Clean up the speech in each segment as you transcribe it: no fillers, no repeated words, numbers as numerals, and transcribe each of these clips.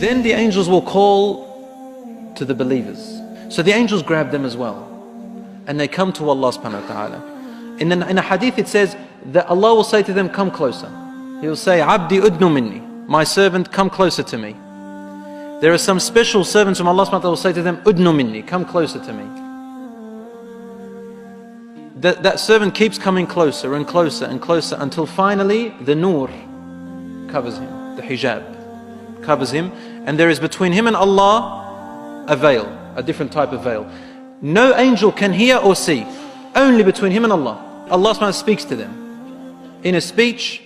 Then the angels will call to the believers. So the angels grab them as well. And they come to Allah subhanahu wa ta'ala. In a hadith it says that Allah will say to them, come closer. He will say, Abdi udnu minni, my servant, come closer to me. There are some special servants from Allah subhanahu wa ta'ala will say to them, udnu minni, come closer to me. That servant keeps coming closer and closer and closer until finally the nur covers him, the hijab covers him, and there is between him and Allah a veil, a different type of veil. No angel can hear or see, only between him and Allah. Allah subhanahu wa ta'ala speaks to them. In a speech,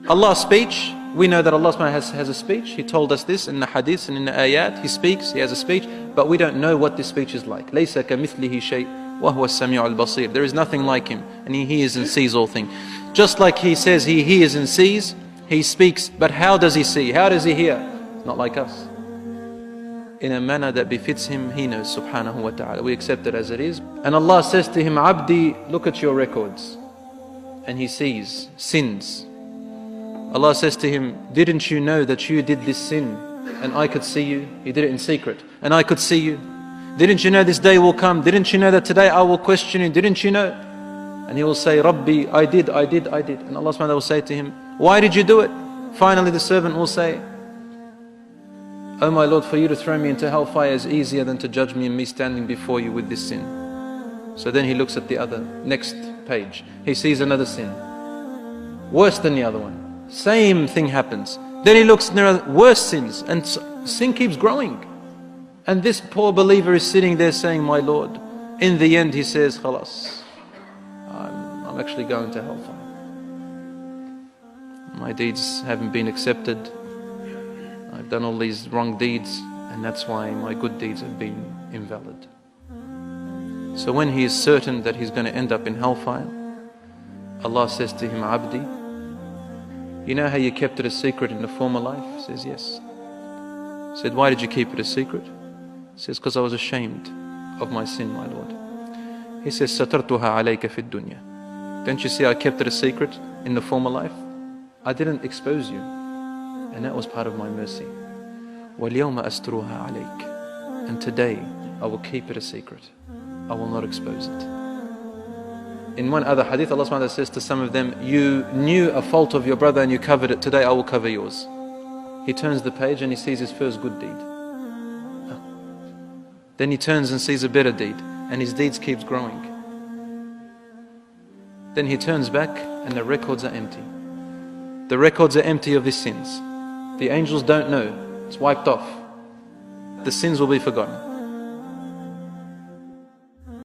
Allah's speech, we know that Allah subhanahu wa ta'ala has a speech. He told us this in the hadiths and in the ayat. He speaks, He has a speech, but we don't know what this speech is like. لَيْسَ كَمِثْلِهِ شَيْءٍ وَهُوَ السَّمِيعُ الْبَصِيرُ. There is nothing like Him, and He hears and sees all things. Just like He says He hears and sees, He speaks, but how does He see? How does He hear? It's not like us. In a manner that befits Him, He knows subhanahu wa ta'ala. We accept it as it is. And Allah says to him, Abdi, look at your records. And he sees sins. Allah says to him, didn't you know that you did this sin and I could see you? You did it in secret and I could see you. Didn't you know this day will come? Didn't you know that today I will question you? Didn't you know? And he will say, Rabbi, I did. And Allah subhanahu wa ta'ala will say to him, why did you do it? Finally the servant will say, oh my Lord, for you to throw me into hellfire is easier than to judge me and me standing before you with this sin. So then he looks at the other, next page. He sees another sin, worse than the other one. Same thing happens. Then he looks and there are worse sins, and sin keeps growing. And this poor believer is sitting there saying, my Lord, in the end he says, Khalas, I'm actually going to hellfire. My deeds haven't been accepted. I've done all these wrong deeds, and that's why my good deeds have been invalid. So when he is certain that he's going to end up in hellfire, Allah says to him, Abdi, you know how you kept it a secret in the former life? He says, yes. He said, why did you keep it a secret? He says, because I was ashamed of my sin, my Lord. He says, Satartuha alayka fid dunya. Don't you see I kept it a secret in the former life? I didn't expose you. And that was part of my mercy. وَالْيَوْمَ أَسْتُرُهَا عَلَيْكَ. And today, I will keep it a secret. I will not expose it. In one other hadith, Allah subhanahu wa ta'ala says to some of them, you knew a fault of your brother and you covered it. Today, I will cover yours. He turns the page and he sees his first good deed. Then he turns and sees a better deed, and his deeds keeps growing. Then he turns back and the records are empty. The records are empty of his sins. The angels don't know. It's wiped off. The sins will be forgotten.